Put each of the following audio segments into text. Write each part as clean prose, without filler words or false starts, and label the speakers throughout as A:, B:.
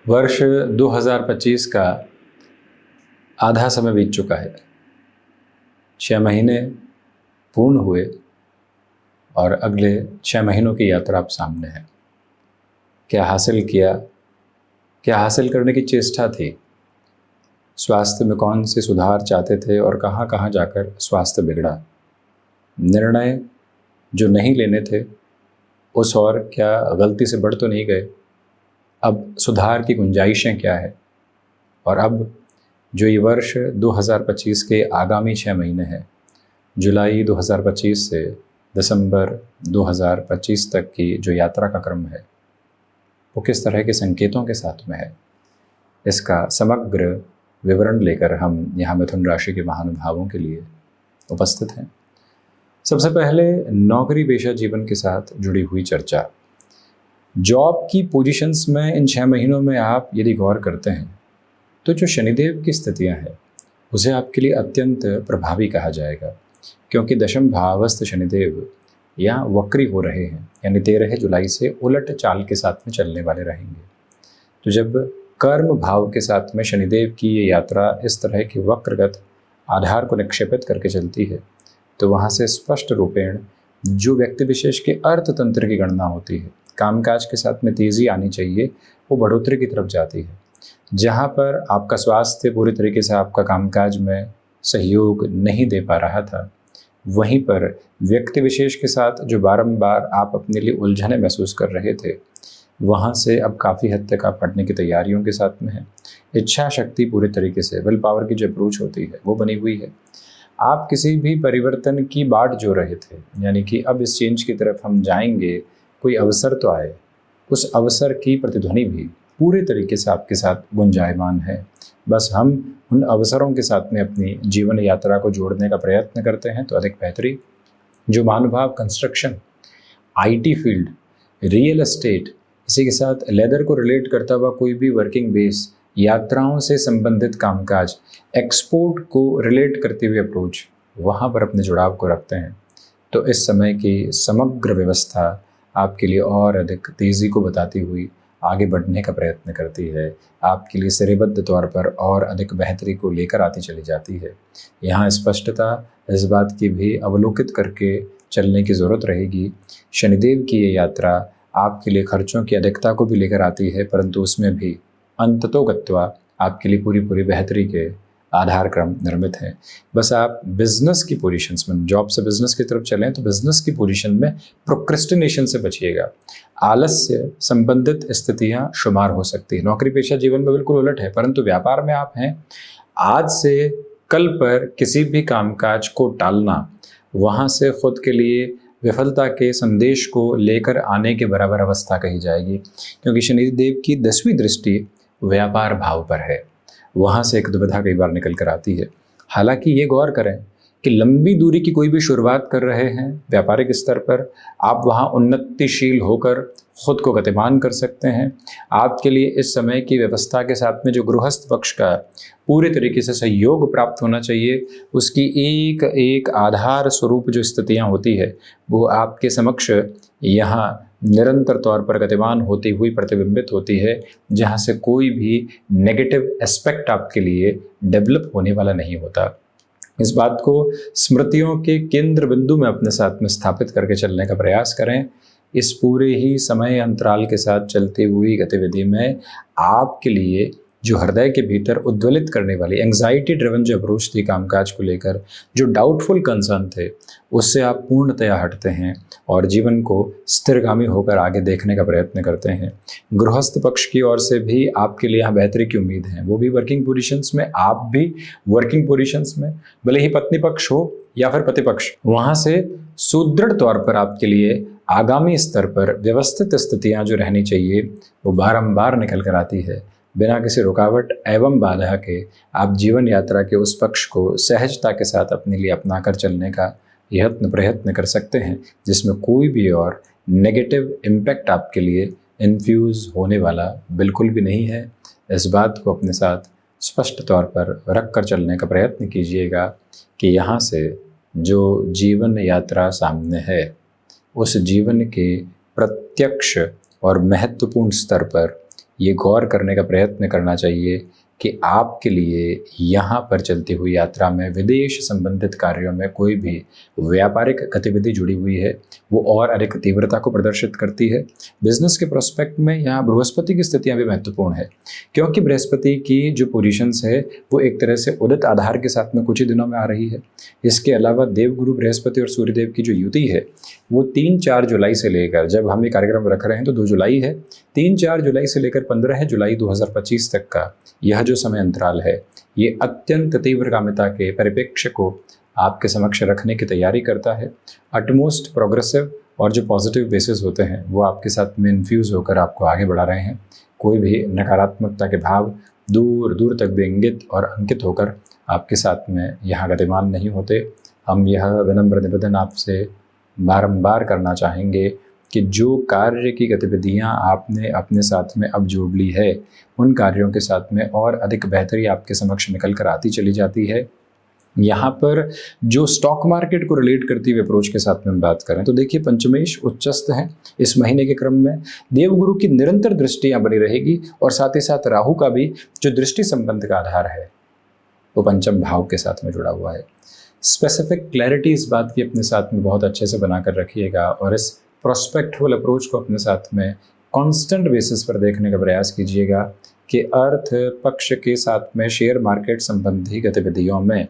A: वर्ष 2025 का आधा समय बीत चुका है। 6 महीने पूर्ण हुए और अगले 6 महीनों की यात्रा अब सामने है। क्या हासिल किया, क्या हासिल करने की चेष्टा थी, स्वास्थ्य में कौन से सुधार चाहते थे और कहाँ कहाँ जाकर स्वास्थ्य बिगड़ा, निर्णय जो नहीं लेने थे उस और क्या गलती से बढ़ तो नहीं गए, अब सुधार की गुंजाइशें क्या है, और अब जो ये वर्ष 2025 के आगामी 6 महीने हैं, जुलाई 2025 से दिसंबर 2025 तक की जो यात्रा का क्रम है वो किस तरह के संकेतों के साथ में है, इसका समग्र विवरण लेकर हम यहाँ मिथुन राशि के महानुभावों के लिए उपस्थित हैं। सबसे पहले नौकरी पेशा जीवन के साथ जुड़ी हुई चर्चा। जॉब की पोजीशंस में इन 6 महीनों में आप यदि गौर करते हैं तो जो शनिदेव की स्थितियां हैं उसे आपके लिए अत्यंत प्रभावी कहा जाएगा, क्योंकि दशम भावस्थ शनिदेव यहाँ वक्री हो रहे हैं, यानी 13 जुलाई से उलट चाल के साथ में चलने वाले रहेंगे। तो जब कर्म भाव के साथ में शनिदेव की ये यात्रा इस तरह की वक्रगत आधार को निक्षेपित करके चलती है तो वहाँ से स्पष्ट रूपेण जो व्यक्ति विशेष के अर्थतंत्र की गणना होती है, कामकाज के साथ में तेज़ी आनी चाहिए, वो बढ़ोतरी की तरफ जाती है। जहाँ पर आपका स्वास्थ्य पूरी तरीके से आपका कामकाज में सहयोग नहीं दे पा रहा था, वहीं पर व्यक्ति विशेष के साथ जो बारंबार आप अपने लिए उलझने महसूस कर रहे थे, वहाँ से अब काफ़ी हद तक आप हटने की तैयारियों के साथ में हैं। इच्छा शक्ति पूरी तरीके से, विल पावर की जो अप्रोच होती है वो बनी हुई है। आप किसी भी परिवर्तन की बाट जो रहे थे, यानी कि अब इस चेंज की तरफ हम जाएंगे, कोई अवसर तो आए, उस अवसर की प्रतिध्वनि भी पूरे तरीके से आपके साथ गुंजायमान है। बस हम उन अवसरों के साथ में अपनी जीवन यात्रा को जोड़ने का प्रयत्न करते हैं तो अधिक बेहतरी। जो महानुभाव construction, IT field, real estate, इसी के साथ लेदर को रिलेट करता हुआ कोई भी वर्किंग बेस, यात्राओं से संबंधित कामकाज, एक्सपोर्ट को रिलेट करते हुए अप्रोच, वहाँ पर अपने जुड़ाव को रखते हैं तो इस समय की समग्र व्यवस्था आपके लिए और अधिक तेज़ी को बताती हुई आगे बढ़ने का प्रयत्न करती है, आपके लिए श्रेयबद्ध तौर पर और अधिक बेहतरी को लेकर आती चली जाती है। यहाँ स्पष्टता इस बात की भी अवलोकित करके चलने की ज़रूरत रहेगी। शनिदेव की ये यात्रा आपके लिए खर्चों की अधिकता को भी लेकर आती है, परंतु उसमें भी अंततोगत्वा आपके लिए पूरी पूरी बेहतरी के आधार क्रम निर्मित है। बस आप बिजनेस की पोजीशंस में, जॉब से बिजनेस की तरफ चलें तो बिजनेस की पोजीशन में प्रोक्रेस्टिनेशन से बचिएगा। आलस्य संबंधित स्थितियां शुमार हो सकती है। नौकरी पेशा जीवन में बिल्कुल उलट है, परंतु व्यापार में आप हैं, आज से कल पर किसी भी कामकाज को टालना, वहाँ से खुद के लिए विफलता के संदेश को लेकर आने के बराबर अवस्था कही जाएगी, क्योंकि शनिदेव की 10वीं दृष्टि व्यापार भाव पर है। वहाँ से एक दुविधा कई बार निकल कर आती है। हालांकि ये गौर करें कि लंबी दूरी की कोई भी शुरुआत कर रहे हैं व्यापारिक स्तर पर, आप वहाँ उन्नतिशील होकर खुद को गतिमान कर सकते हैं। आपके लिए इस समय की व्यवस्था के साथ में जो गृहस्थ पक्ष का पूरे तरीके से सहयोग प्राप्त होना चाहिए, उसकी एक एक आधार स्वरूप जो स्थितियाँ होती है वो आपके समक्ष यहाँ निरंतर तौर पर गतिमान होती हुई प्रतिबिंबित होती है, जहाँ से कोई भी नेगेटिव एस्पेक्ट आपके लिए डेवलप होने वाला नहीं होता। इस बात को स्मृतियों के केंद्र बिंदु में अपने साथ में स्थापित करके चलने का प्रयास करें। इस पूरे ही समय अंतराल के साथ चलती हुई गतिविधि में आपके लिए जो हृदय के भीतर उद्वेलित करने वाली एंग्जाइटी ड्रिवन जो अप्रोच थी कामकाज को लेकर, जो डाउटफुल कंसर्न थे, उससे आप पूर्णतया हटते हैं और जीवन को स्थिरगामी होकर आगे देखने का प्रयत्न करते हैं। गृहस्थ पक्ष की ओर से भी आपके लिए यहाँ बेहतरी की उम्मीद है, वो भी वर्किंग पोजीशंस में, आप भी वर्किंग पोजीशंस में, भले ही पत्नी पक्ष हो या फिर पति पक्ष, वहाँ से सुदृढ़ तौर पर आपके लिए आगामी स्तर पर व्यवस्थित स्थितियाँ जो रहनी चाहिए वो बारंबार निकल कर आती है। बिना किसी रुकावट एवं बाधा के आप जीवन यात्रा के उस पक्ष को सहजता के साथ अपने लिए अपनाकर चलने का यत्न प्रयत्न कर सकते हैं, जिसमें कोई भी और नेगेटिव इम्पैक्ट आपके लिए इन्फ्यूज़ होने वाला बिल्कुल भी नहीं है। इस बात को अपने साथ स्पष्ट तौर पर रख कर चलने का प्रयत्न कीजिएगा कि यहाँ से जो जीवन यात्रा सामने है, उस जीवन के प्रत्यक्ष और महत्वपूर्ण स्तर पर ये गौर करने का प्रयत्न करना चाहिए कि आपके लिए यहाँ पर चलती हुई यात्रा में विदेश संबंधित कार्यों में कोई भी व्यापारिक गतिविधि जुड़ी हुई है वो और अधिक तीव्रता को प्रदर्शित करती है। बिजनेस के प्रोस्पेक्ट में यहाँ बृहस्पति की स्थितियाँ भी महत्वपूर्ण है, क्योंकि बृहस्पति की जो पोजीशंस है वो एक तरह से उदित आधार के साथ में कुछ ही दिनों में आ रही है। इसके अलावा देवगुरु बृहस्पति और सूर्यदेव की जो युति है वो 3-4 जुलाई से लेकर, जब हम ये कार्यक्रम रख रहे हैं तो 2 जुलाई है, 3-4 जुलाई से लेकर 15 जुलाई 2025 तक का यह जो समय अंतराल है ये अत्यंत तीव्रगामिता के परिप्रेक्ष्य को आपके समक्ष रखने की तैयारी करता है। अटमोस्ट प्रोग्रेसिव और जो पॉजिटिव बेसिस होते हैं वो आपके साथ में इन्फ्यूज़ होकर आपको आगे बढ़ा रहे हैं। कोई भी नकारात्मकता के भाव दूर दूर तक भी इंगित और अंकित होकर आपके साथ में यहाँ गतिमान नहीं होते। हम यह विनम्र निवेदन आपसे बारंबार करना चाहेंगे कि जो कार्य की गतिविधियां आपने अपने साथ में अब जोड़ ली है उन कार्यों के साथ में और अधिक बेहतरी आपके समक्ष निकल कर आती चली जाती है। यहाँ पर जो स्टॉक मार्केट को रिलेट करती हुई अप्रोच के साथ में हम बात करें तो देखिए, पंचमेश उच्चस्थ हैं इस महीने के क्रम में। देवगुरु की निरंतर दृष्टियाँ बनी रहेगी और साथ ही साथ राहु का भी जो दृष्टि संबंध का आधार है वो पंचम भाव के साथ में जुड़ा हुआ है। स्पेसिफिक क्लैरिटी इस बात की अपने साथ में बहुत अच्छे से बना कर रखिएगा और इस प्रोस्पेक्टफुल अप्रोच को अपने साथ में कांस्टेंट बेसिस पर देखने का प्रयास कीजिएगा कि अर्थ पक्ष के साथ में शेयर मार्केट संबंधी गतिविधियों में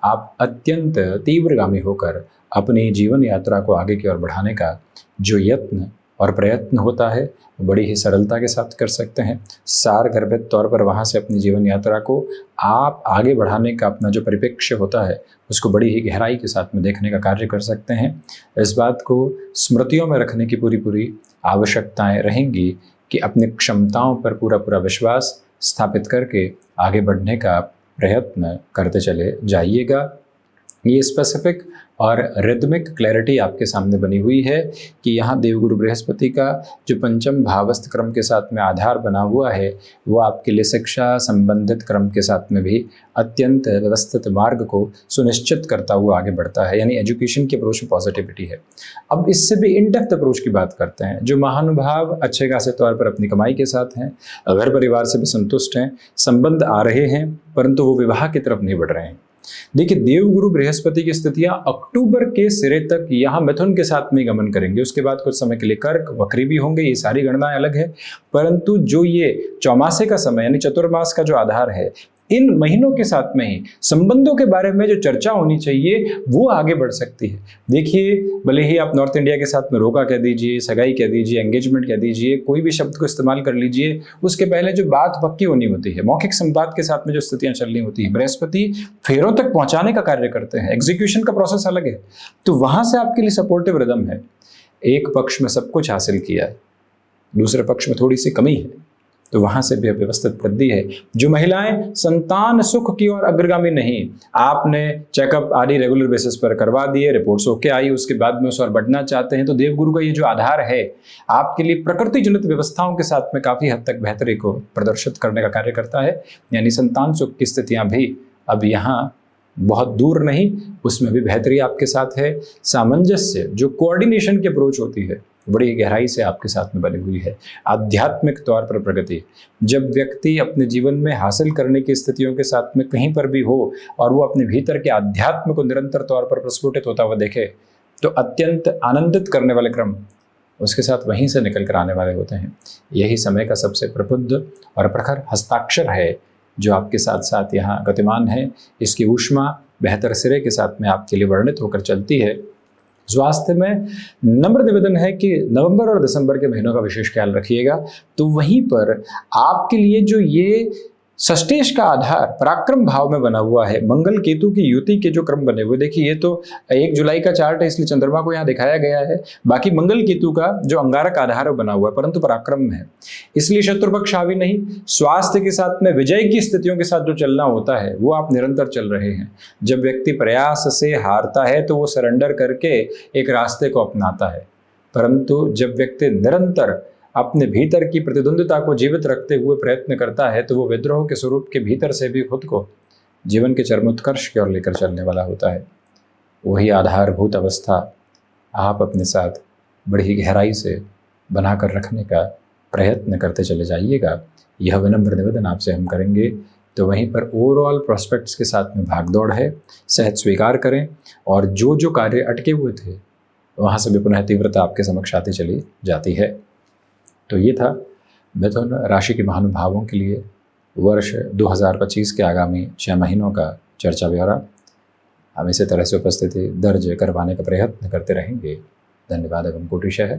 A: आप अत्यंत तीव्रगामी होकर अपनी जीवन यात्रा को आगे की ओर बढ़ाने का जो यत्न और प्रयत्न होता है बड़ी ही सरलता के साथ कर सकते हैं। सार गर्भित तौर पर वहाँ से अपनी जीवन यात्रा को आप आगे बढ़ाने का अपना जो परिप्रेक्ष्य होता है उसको बड़ी ही गहराई के साथ में देखने का कार्य कर सकते हैं। इस बात को स्मृतियों में रखने की पूरी आवश्यकताएं रहेंगी कि अपनी क्षमताओं पर पूरा विश्वास स्थापित करके आगे बढ़ने का प्रयत्न करते चले जाइएगा। ये स्पेसिफिक और रिदमिक क्लैरिटी आपके सामने बनी हुई है कि यहाँ देवगुरु बृहस्पति का जो पंचम भावस्थ क्रम के साथ में आधार बना हुआ है वो आपके लिए शिक्षा संबंधित क्रम के साथ में भी अत्यंत व्यवस्थित मार्ग को सुनिश्चित करता हुआ आगे बढ़ता है, यानी एजुकेशन की अप्रोच में पॉजिटिविटी है। अब इससे भी इन डेप्थ अप्रोच की बात करते हैं। जो महानुभाव अच्छे खासे तौर पर अपनी कमाई के साथ हैं, घर परिवार से भी संतुष्ट हैं, संबंध आ रहे हैं परंतु वो विवाह की तरफ नहीं बढ़ रहे हैं। देखिए, देवगुरु बृहस्पति की स्थितियां अक्टूबर के सिरे तक यहाँ मिथुन के साथ में गमन करेंगे। उसके बाद कुछ समय के लिए कर्क वक्री भी होंगे। ये सारी गणनाएं अलग है, परंतु जो ये चौमासे का समय यानी चतुर्मास का जो आधार है, इन महीनों के साथ में ही संबंधों के बारे में जो चर्चा होनी चाहिए वो आगे बढ़ सकती है। देखिए, भले ही आप नॉर्थ इंडिया के साथ में रोका कह दीजिए, सगाई कह दीजिए, एंगेजमेंट कह दीजिए, कोई भी शब्द को इस्तेमाल कर लीजिए, उसके पहले जो बात पक्की होनी होती है, मौखिक संवाद के साथ में जो स्थितियां चलनी होती है, बृहस्पति फेरों तक पहुंचाने का कार्य करते हैं। एग्जीक्यूशन का प्रोसेस अलग है, तो वहां से आपके लिए सपोर्टिव रिदम है। एक पक्ष में सब कुछ हासिल किया है, दूसरे पक्ष में थोड़ी सी कमी है, तो वहाँ से भी व्यवस्थित वृद्धि है। जो महिलाएं संतान सुख की ओर अग्रगामी नहीं, आपने चेकअप आदि रेगुलर बेसिस पर करवा दिए, रिपोर्ट्स ओके आई, उसके बाद में उस ओर बढ़ना चाहते हैं, तो देवगुरु का ये जो आधार है आपके लिए प्रकृति जनित व्यवस्थाओं के साथ में काफ़ी हद तक बेहतरी को प्रदर्शित करने का कार्य करता है। यानी संतान सुख की स्थितियाँ भी अब यहाँ बहुत दूर नहीं, उसमें भी बेहतरी आपके साथ है। सामंजस्य जो कोऑर्डिनेशन की अप्रोच होती है बड़ी गहराई से आपके साथ में बनी हुई है। आध्यात्मिक तौर पर प्रगति, जब व्यक्ति अपने जीवन में हासिल करने की स्थितियों के साथ में कहीं पर भी हो और वो अपने भीतर के अध्यात्म को निरंतर तौर पर प्रस्फुटित होता हुआ देखे तो अत्यंत आनंदित करने वाले क्रम उसके साथ वहीं से निकल कर आने वाले होते हैं। यही समय का सबसे प्रबुद्ध और प्रखर हस्ताक्षर है जो आपके साथ साथ यहाँ गतिमान है। इसकी ऊष्मा बेहतर सिरे के साथ में आपके लिए वर्णित होकर चलती है। स्वास्थ्य में नम्र निवेदन है कि नवंबर और दिसंबर के महीनों का विशेष ख्याल रखिएगा। तो वहीं पर आपके लिए जो ये षष्टेश का आधार पराक्रम भाव में बना हुआ है, मंगल केतु की युति के जो क्रम बने हुए, देखिए ये तो 1 जुलाई का चार्ट है इसलिए चंद्रमा को यहाँ दिखाया गया है, बाकी मंगल केतु का जो अंगारक आधार है बना हुआ है, परंतु पराक्रम में है इसलिए शत्रु पक्ष हावी नहीं। स्वास्थ्य के साथ में विजय की स्थितियों के साथ जो चलना होता है वो आप निरंतर चल रहे हैं। जब व्यक्ति प्रयास से हारता है तो वो सरेंडर करके एक रास्ते को अपनाता है, परंतु जब व्यक्ति निरंतर अपने भीतर की प्रतिद्वंद्विता को जीवित रखते हुए प्रयत्न करता है तो वो विद्रोह के स्वरूप के भीतर से भी खुद को जीवन के चरमोत्कर्ष की ओर लेकर चलने वाला होता है। वही आधारभूत अवस्था आप अपने साथ बड़ी ही गहराई से बनाकर रखने का प्रयत्न करते चले जाइएगा, यह विनम्र निवेदन आपसे हम करेंगे। तो वहीं पर ओवरऑल प्रॉस्पेक्ट्स के साथ में भागदौड़ है, सहज स्वीकार करें, और जो जो कार्य अटके हुए थे वहाँ से भी पुनः तीव्रता आपके समक्ष आती चली जाती है। तो ये था मिथुन राशि के महानुभावों के लिए वर्ष 2025 के आगामी 6 महीनों का चर्चा ब्यौरा। हम इसी तरह से उपस्थिति दर्ज करवाने का प्रयत्न करते रहेंगे। धन्यवाद एवं कोटिशः है।